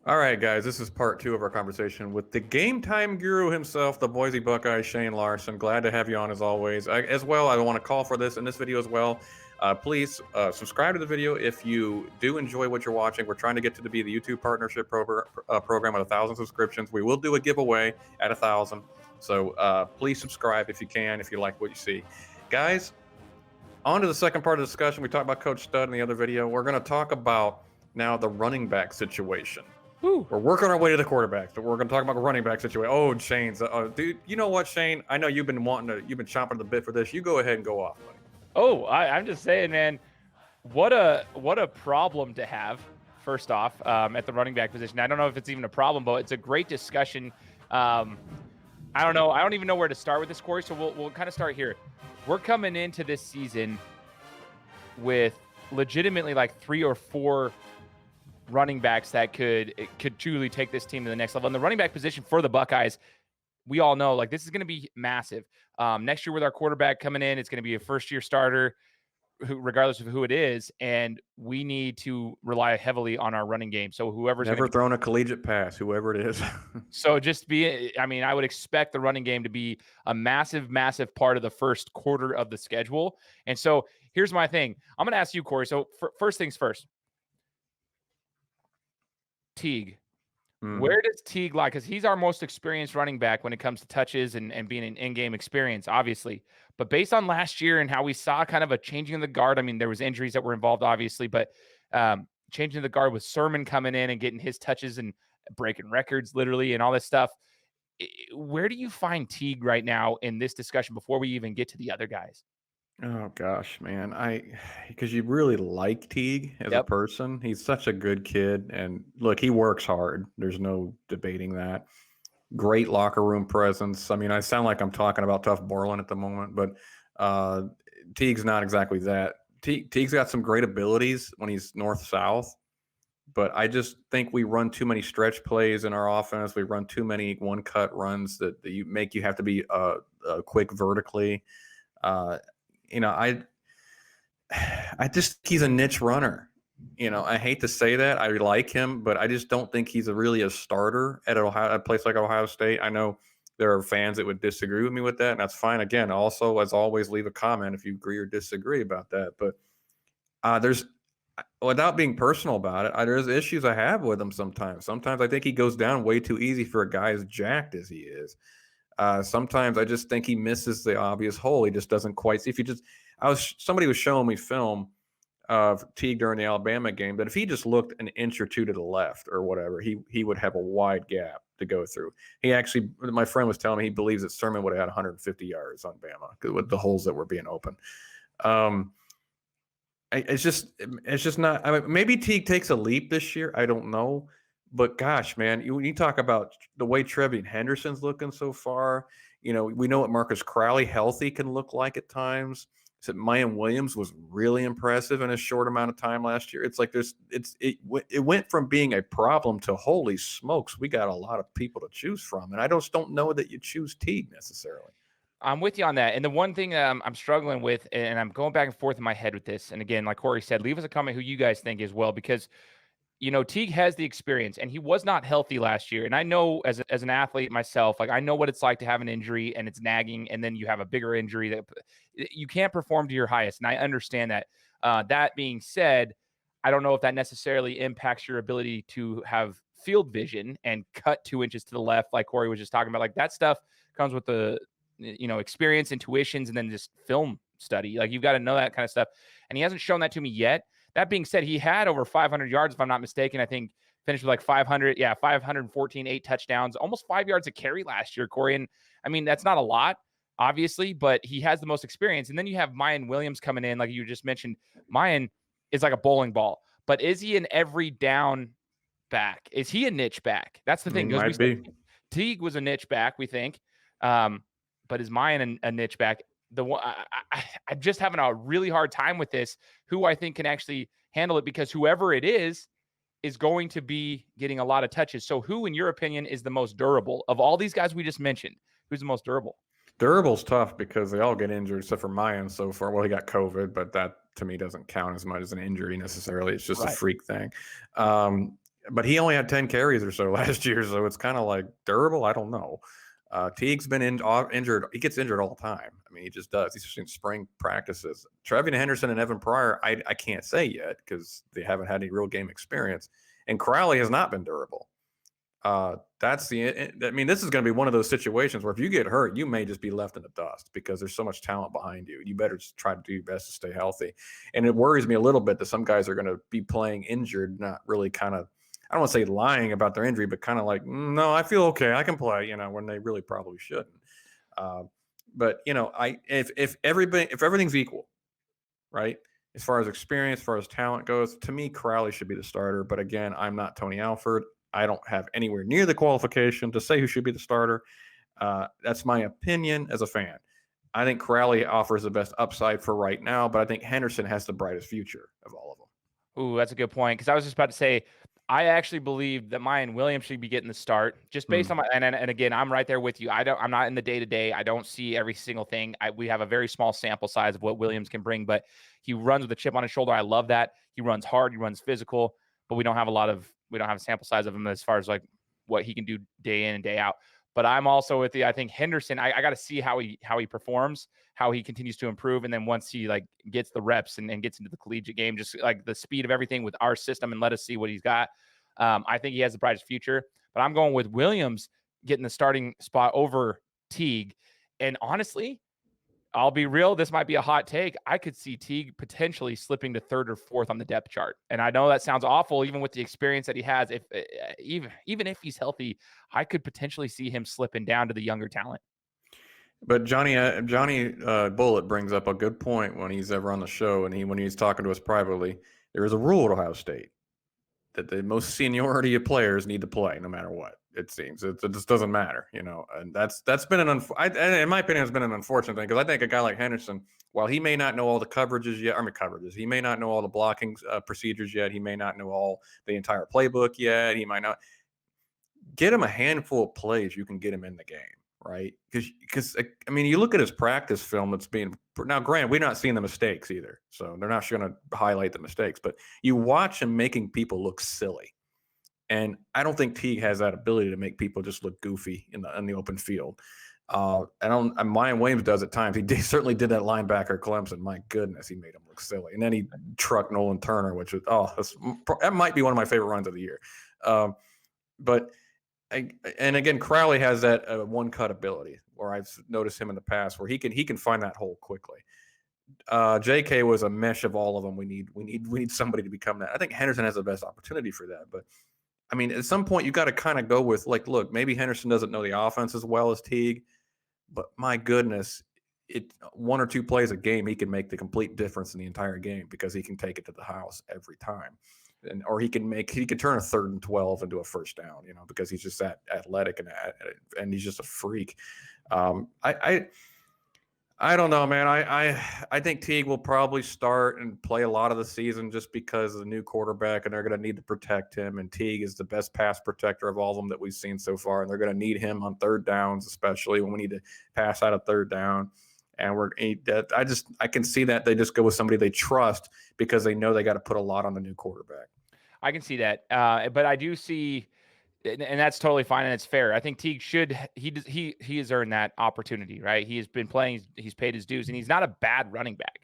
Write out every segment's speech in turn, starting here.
All right, guys, this is part two of our conversation with the game time guru himself, the Boise Buckeye, Shane Larson. Glad to have you on as always. I want to call for this in this video as well. Please subscribe to the video if you do enjoy what you're watching. We're trying to get to be the YouTube partnership program at 1,000 subscriptions. We will do a giveaway at 1,000. So please subscribe if you can, if you like what you see. Guys, on to the second part of the discussion. We talked about Coach Stud in the other video. We're going to talk about now the running back situation. Woo. We're working our way to the quarterbacks, but we're going to talk about the running back situation. Oh, Shane's, dude, you know what, Shane? I know you've been chomping at the bit for this. You go ahead and go off, buddy. Oh, I'm just saying, man, what a problem to have. First off, at the running back position, I don't know if it's even a problem, but it's a great discussion. I don't know. I don't even know where to start with this, Corey. So we'll kind of start here. We're coming into this season with legitimately like 3 or 4 running backs that could truly take this team to the next level. And the running back position for the Buckeyes, we all know, like, this is going to be massive. Next year with our quarterback coming in, it's going to be a first-year starter, regardless of who it is, and we need to rely heavily on our running game. So whoever's never thrown a collegiate pass, whoever it is. So I would expect the running game to be a massive, massive part of the first quarter of the schedule. And so here's my thing. I'm going to ask you, Corey. So first things first. Teague. Where does Teague lie? Because he's our most experienced running back when it comes to touches and being an in-game experience, obviously. But based on last year and how we saw kind of a changing of the guard, I mean, there was injuries that were involved, obviously, but changing of the guard with Sermon coming in and getting his touches and breaking records, literally, and all this stuff. Where do you find Teague right now in this discussion before we even get to the other guys? Oh gosh, man. Because you really like Teague as a person. He's such a good kid. And look, he works hard. There's no debating that. Great locker room presence. I mean, I sound like I'm talking about Tough Borland at the moment, but Teague's not exactly that. Teague's got some great abilities when he's north-south, but I just think we run too many stretch plays in our offense. We run too many one-cut runs that you have to be quick vertically. I just think he's a niche runner. I hate to say that. I like him, but I just don't think he's really a starter at a place like Ohio State. I know there are fans that would disagree with me with that, and that's fine. Again, also, as always, leave a comment if you agree or disagree about that. But there's, without being personal about it, there's issues I have with him sometimes. Sometimes I think he goes down way too easy for a guy as jacked as he is. Sometimes I just think he misses the obvious hole. He just doesn't quite see. Somebody was showing me film of Teague during the Alabama game that if he just looked an inch or two to the left or whatever, he would have a wide gap to go through. My friend was telling me he believes that Sermon would have had 150 yards on Bama with the holes that were being open. It's just not. I mean, maybe Teague takes a leap this year. I don't know. But gosh, man, when you talk about the way TreVeyon Henderson's looking so far, we know what Marcus Crowley healthy can look like at times. So Miyan Williams was really impressive in a short amount of time last year. It's like it went from being a problem to holy smokes, we got a lot of people to choose from, and I just don't know that you choose Teague necessarily. I'm with you on that. And the one thing I'm struggling with, and I'm going back and forth in my head with this, and again, like Corey said, leave us a comment who you guys think as well, because Teague has the experience, and he was not healthy last year. And I know as an athlete myself, like I know what it's like to have an injury and it's nagging, and then you have a bigger injury that you can't perform to your highest. And I understand that. That being said, I don't know if that necessarily impacts your ability to have field vision and cut 2 inches to the left, like Corey was just talking about. Like that stuff comes with the experience, intuitions, and then just film study. Like you've got to know that kind of stuff. And he hasn't shown that to me yet. That being said, he had over 500 yards, if I'm not mistaken. I think finished with like 514, 8 touchdowns, almost 5 yards a carry last year, Corey. And I mean, that's not a lot, obviously, but he has the most experience. And then you have Miyan Williams coming in, like you just mentioned. Miyan is like a bowling ball, but is he an every down back? Is he a niche back? That's the thing. He might be. Teague was a niche back, we think. But is Miyan a niche back? I'm just having a really hard time with this, who I think can actually handle it, because whoever it is going to be getting a lot of touches. So who, in your opinion, is the most durable of all these guys we just mentioned? Who's the most durable? Durable's tough because they all get injured except for Miyan so far. Well, he got COVID, but that to me doesn't count as much as an injury necessarily. It's just a freak thing. but he only had 10 carries or so last year, so it's kind of like durable. I don't know. Teague's been injured. He gets injured all the time. I mean, he just does. He's just in spring practices. TreVeyon Henderson and Evan Pryor, I can't say yet because they haven't had any real game experience. And Crowley has not been durable. I mean, this is going to be one of those situations where if you get hurt, you may just be left in the dust because there's so much talent behind you. You better just try to do your best to stay healthy. And it worries me a little bit that some guys are going to be playing injured, not really kind of, I don't want to say lying about their injury, but kind of like, no, I feel okay, I can play, when they really probably shouldn't. But if everything's equal, right? As far as experience, as far as talent goes, to me, Crowley should be the starter. But again, I'm not Tony Alford. I don't have anywhere near the qualification to say who should be the starter. That's my opinion as a fan. I think Crowley offers the best upside for right now, but I think Henderson has the brightest future of all of them. Ooh, that's a good point. Because I was just about to say, I actually believe that Miyan Williams should be getting the start just based on my, and again, I'm right there with you. I'm not in the day-to-day. I don't see every single thing. We have a very small sample size of what Williams can bring, but he runs with a chip on his shoulder. I love that. He runs hard, he runs physical, but we don't have a sample size of him as far as like what he can do day in and day out. But I'm also with I think Henderson, I got to see how he performs, how he continues to improve. And then once he like gets the reps and gets into the collegiate game, just like the speed of everything with our system and let us see what he's got. I think he has the brightest future, but I'm going with Williams getting the starting spot over Teague. And honestly, I'll be real. This might be a hot take. I could see Teague potentially slipping to third or fourth on the depth chart. And I know that sounds awful, even with the experience that he has. If even if he's healthy, I could potentially see him slipping down to the younger talent. But Johnny Bullitt brings up a good point when he's ever on the show, and when he's talking to us privately. There is a rule at Ohio State that the most seniority of players need to play, no matter what. It seems it just doesn't matter, and that's been in my opinion, has been an unfortunate thing, because I think a guy like Henderson, while he may not know all the coverages yet, he may not know all the blocking procedures yet, he may not know all the entire playbook yet, he might not get him a handful of plays. You can get him in the game, right? Because I mean, you look at his practice film that's being now. Granted, we're not seeing the mistakes either, so they're not going to highlight the mistakes. But you watch him making people look silly. And I don't think Teague has that ability to make people just look goofy in the open field. Miyan Williams does at times. He certainly did that linebacker at Clemson. My goodness, he made him look silly. And then he trucked Nolan Turner, which was that might be one of my favorite runs of the year. And again, Crowley has that one cut ability, where I've noticed him in the past, where he can find that hole quickly. JK was a mesh of all of them. We need somebody to become that. I think Henderson has the best opportunity for that, but. I mean, at some point, you got to kind of go with, like, look, maybe Henderson doesn't know the offense as well as Teague, but my goodness, one or two plays a game, he can make the complete difference in the entire game because he can take it to the house every time. Or he can turn a 3rd and 12 into a first down, because he's just that athletic and he's just a freak. I don't know, man. I think Teague will probably start and play a lot of the season just because of the new quarterback, and they're going to need to protect him. And Teague is the best pass protector of all of them that we've seen so far, and they're going to need him on third downs, especially when we need to pass out of third down. And I can see that they just go with somebody they trust because they know they got to put a lot on the new quarterback. I can see that, but I do see. And that's totally fine, and it's fair. I think Teague he has earned that opportunity, right? He has been playing, he's paid his dues, and he's not a bad running back.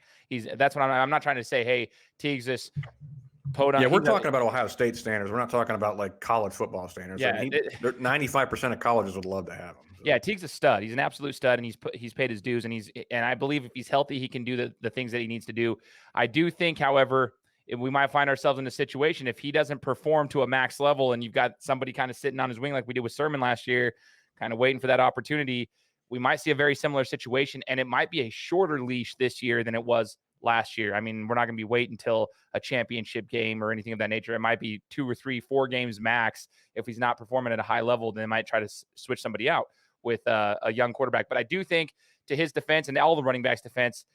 That's what I'm not trying to say, hey, Teague's this podunk. Yeah, we're talking about Ohio State standards. We're not talking about like college football standards. Yeah, 95% of colleges would love to have him. So. Yeah, Teague's a stud. He's an absolute stud, and he's paid his dues, and I believe if he's healthy, he can do the things that he needs to do. I do think, however, we might find ourselves in a situation if he doesn't perform to a max level and you've got somebody kind of sitting on his wing like we did with Sermon last year, kind of waiting for that opportunity, we might see a very similar situation, and it might be a shorter leash this year than it was last year. I mean, we're not going to be waiting until a championship game or anything of that nature. It might be 2 or 3, 4 games max. If he's not performing at a high level, then they might try to switch somebody out with a young quarterback. But I do think, to his defense and all the running backs' defense,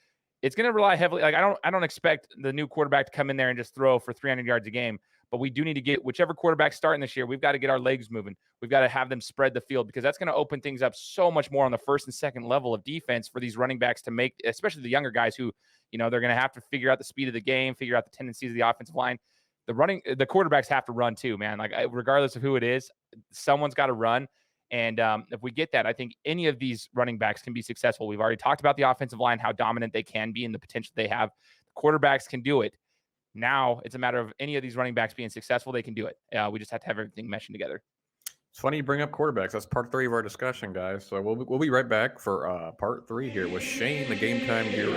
it's going to rely heavily. Like I don't expect the new quarterback to come in there and just throw for 300 yards a game, but we do need to get whichever quarterback starting this year. We've got to get our legs moving. We've got to have them spread the field, because that's going to open things up so much more on the first and second level of defense for these running backs to make, especially the younger guys who, they're going to have to figure out the speed of the game, figure out the tendencies of the offensive line. the quarterbacks have to run too, man. Like regardless of who it is, someone's got to run. And if we get that, I think any of these running backs can be successful. We've already talked about the offensive line, how dominant they can be and the potential they have. The quarterbacks can do it. Now it's a matter of any of these running backs being successful. They can do it. We just have to have everything meshing together. It's funny you bring up quarterbacks. That's part 3 of our discussion, guys. So we'll be right back for part 3 here with Shane, the Game Time Guru.